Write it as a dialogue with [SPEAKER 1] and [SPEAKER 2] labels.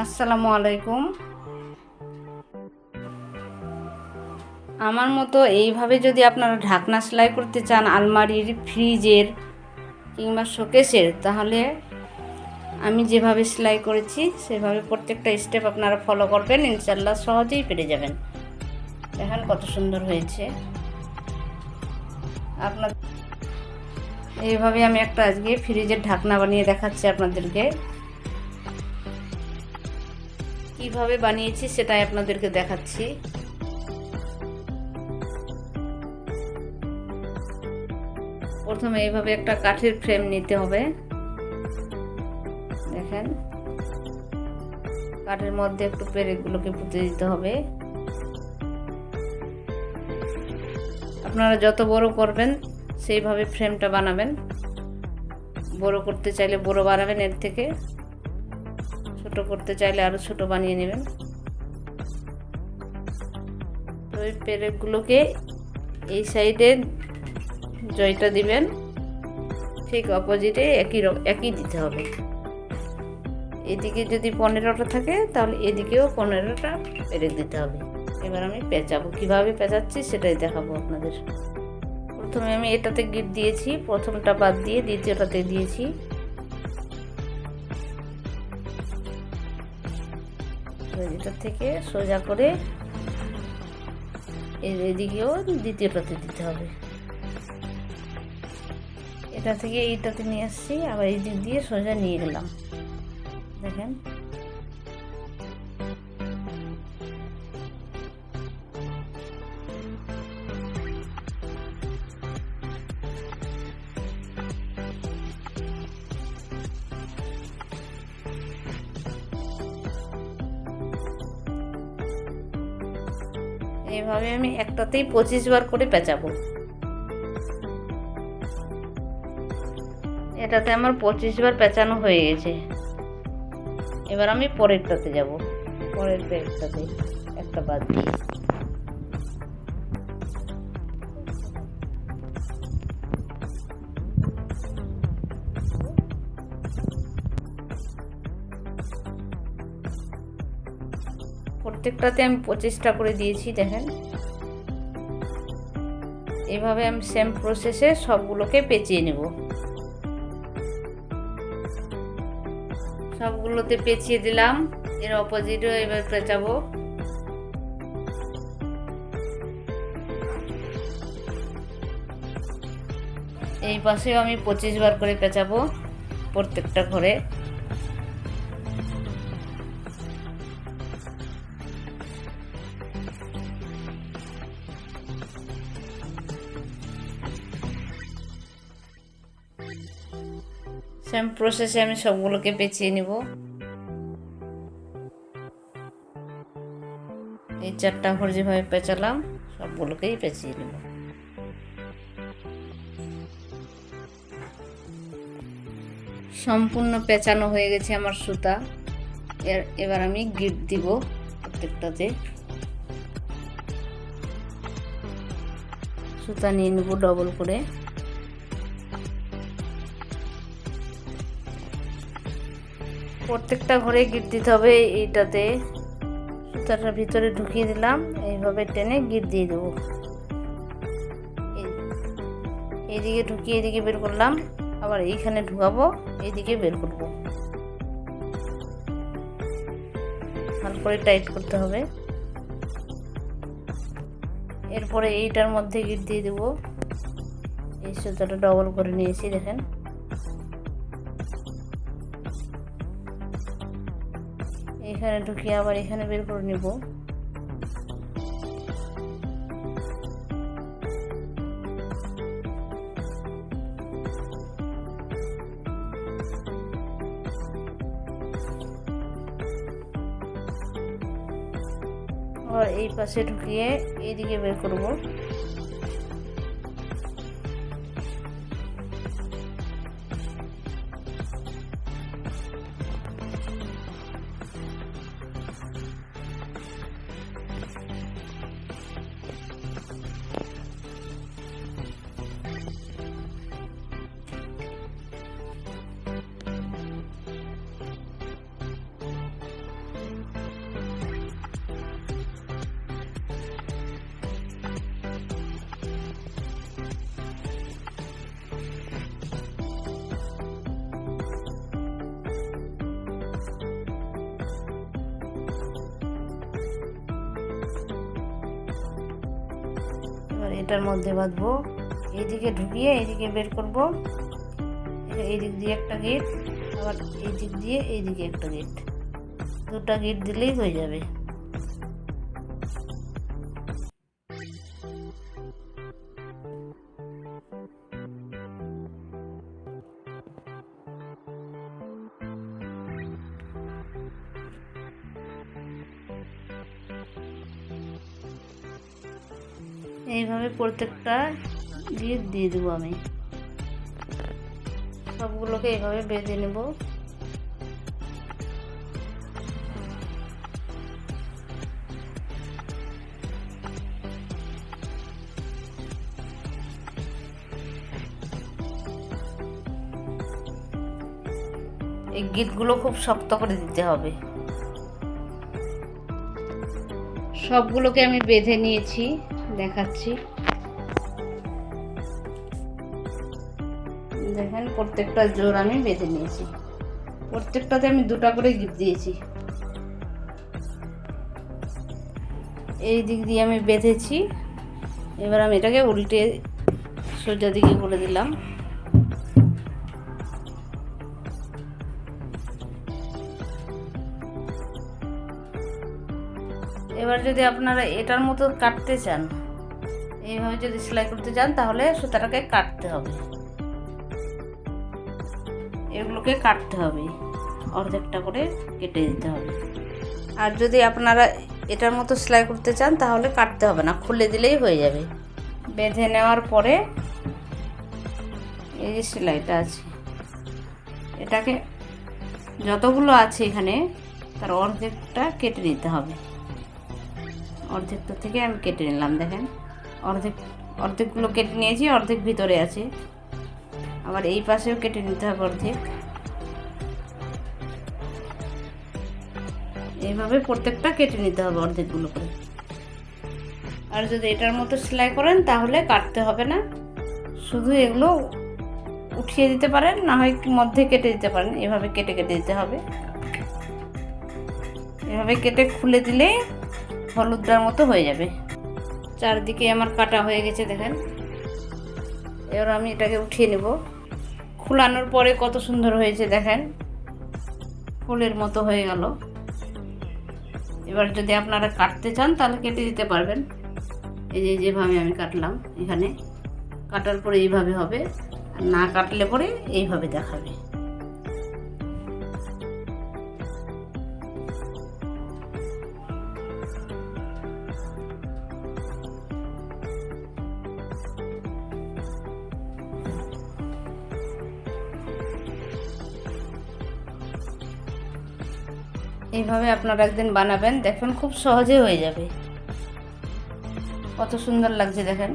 [SPEAKER 1] আসসালামু আলাইকুম। আমার মতো এইভাবে যদি আপনারা ঢাকনা সেলাই করতে চান আলমারির, ফ্রিজের কিংবা শোকেসের, তাহলে আমি যেভাবে সেলাই করেছি সেভাবে প্রত্যেকটা স্টেপ আপনারা ফলো করবেন, ইনশাআল্লাহ সহজেই পেরে যাবেন। দেখেন কত সুন্দর হয়েছে। আপনার এইভাবে আমি একটা আজকে ফ্রিজের ঢাকনা বানিয়ে দেখাচ্ছি আপনাদেরকে। কিভাবে বানিয়েছি সেটাই আপনাদেরকে দেখাচ্ছি। প্রথমে এইভাবে একটা কাঠের ফ্রেম নিতে হবে। দেখেন, কাঠের মধ্যে একটু পেরেকগুলোকে পুঁতে দিতে হবে। আপনারা যত বড় করবেন সেইভাবে ফ্রেমটা বানাবেন। বড় করতে চাইলে বড় বানাবেন, এর থেকে ছোট করতে চাইলে আরো ছোট বানিয়ে নেবেন। তো এই পেরেকগুলোকে এই সাইডে জয়টা দিবেন, ঠিক অপোজিটে একই দিতে হবে। এদিকে যদি 15টা থাকে তাহলে এদিকেও 15টা পেরেক দিতে হবে। এবার আমি পেঁচাবো, কিভাবে পেঁচাচ্ছি সেটাই দেখাবো আপনাদের। প্রথমে আমি এটাতে গিট দিয়েছি, প্রথমটা বাদ দিয়ে দ্বিতীয়টাতে দিয়েছি। এটা থেকে সোজা করে এদিকেও দ্বিতীয়টাতে দিতে হবে। এটা থেকে এইটাতে নিয়ে আসছি, আবার এই দিক দিয়ে সোজা নিয়ে গেলাম। দেখেন, এইভাবে আমি একটাতেই 25 বার করে পেঁচাবো। এটাতে আমার 25 বার পেঁচানো হয়ে গেছে। এবার আমি পরেরটাতে যাব, পরের পেরেকটাতে একটা বাদ দিয়ে। প্রত্যেকটাতে আমি 25টা করে দিয়েছি। দেখেন, এভাবে আমি সেম প্রসেসে সবগুলোকে পেঁচিয়ে নেব। সবগুলোতে পেঁচিয়ে দিলাম, এর অপোজিটও এবার পেঁচাবো। এই পাশেও আমি 25 বার করে পেঁচাবো প্রত্যেকটা ঘরে। সেম প্রসেসে আমি সবগুলোকে পেঁচিয়ে নিব। এই 4টা ঘর যেভাবে পেঁচালাম সবগুলোকেই পেঁচিয়ে নেব। সম্পূর্ণ পেঁচানো হয়ে গেছে আমার সুতা। এবার আমি গিট দিব প্রত্যেকটাতে। সুতা নিয়ে নেব ডবল করে। প্রত্যেকটা ঘরে গিট দিতে হবে। এইটাতে সুতাটার ভিতরে ঢুকিয়ে দিলাম, এইভাবে টেনে গিট দিয়ে দেবো। এইদিকে ঢুকিয়ে এদিকে বের করলাম, আবার এইখানে ঢুকাবো, এইদিকে বের করব। ভালো করে টাইট করতে হবে। এরপরে এইটার মধ্যে গিট দিয়ে দেব। এই সুতাটা ডবল করে নিয়েছি, দেখেন। এখানে ঢুকিয়ে আবার এখানে বের করে নেব। আর এই পাশে ঢুকিয়ে এইদিকে বের করব। এটার মধ্যে বাঁধবো। এইদিকে ঢুকিয়ে এইদিকে বের করব। এই দিক দিয়ে একটা গিট, আবার এই দিক দিয়ে এইদিকে একটা গিট, দুটা গিট দিলেই হয়ে যাবে। এইভাবে প্রত্যেকটা গিট দিয়ে দেবো। আমি সবগুলোকে এইভাবে বেঁধে নেব। এই গিটগুলো খুব শক্ত করে দিতে হবে। সবগুলোকে আমি বেঁধে নিয়েছি, দেখাচ্ছি। দেখেন প্রত্যেকটা জোড় আমি বেঁধে নিয়েছি। প্রত্যেকটাতে আমি দুটা করে গিট দিয়েছি। এই দিক দিয়ে আমি বেঁধেছি। এবার আমি এটাকে উল্টে সোজা দিকে করে দিলাম। এবার যদি আপনারা এটার মতো কাটতে চান, এইভাবে যদি সেলাই করতে চান, তাহলে সুতাটাকে কাটতে হবে। এগুলোকে কাটতে হবে, অর্ধেকটা করে কেটে দিতে হবে। আর যদি আপনারা এটার মতো সেলাই করতে চান, তাহলে কাটতে হবে না, খুলে দিলেই হয়ে যাবে। বেঁধে নেওয়ার পরে এই যে সেলাইটা আছে, এটাকে যতগুলো আছে এখানে তার অর্ধেকটা কেটে নিতে হবে। অর্ধেকটা থেকে আমি কেটে নিলাম। দেখেন অর্ধেকগুলো কেটে নিয়েছি, অর্ধেক ভিতরে আছে। আবার এই পাশেও কেটে নিতে হবে অর্ধেক। এইভাবে প্রত্যেকটা কেটে নিতে হবে অর্ধেকগুলো করে। আর যদি এটার মতো সেলাই করেন, তাহলে কাটতে হবে না, শুধু এগুলো উঠিয়ে দিতে পারেন, না হয় মধ্যে কেটে দিতে পারেন। এভাবে কেটে কেটে দিতে হবে। এভাবে কেটে খুলে দিলে হলুদটার মতো হয়ে যাবে। চারদিকে আমার কাটা হয়ে গেছে দেখেন। এবার আমি এটাকে উঠিয়ে নেব। খোলানোর পরে কত সুন্দর হয়েছে দেখেন, ফুলের মতো হয়ে গেল। এবার যদি আপনারা কাটতে চান, তাহলে কেটে দিতে পারবেন। এই যে যেভাবে আমি কাটলাম, এখানে কাটার পরে এইভাবে হবে, আর না কাটলে পরে এইভাবে দেখাবে। এইভাবে আপনারা একদিন বানাবেন, দেখবেন খুব সহজে হয়ে যাবে। কত সুন্দর লাগছে দেখেন।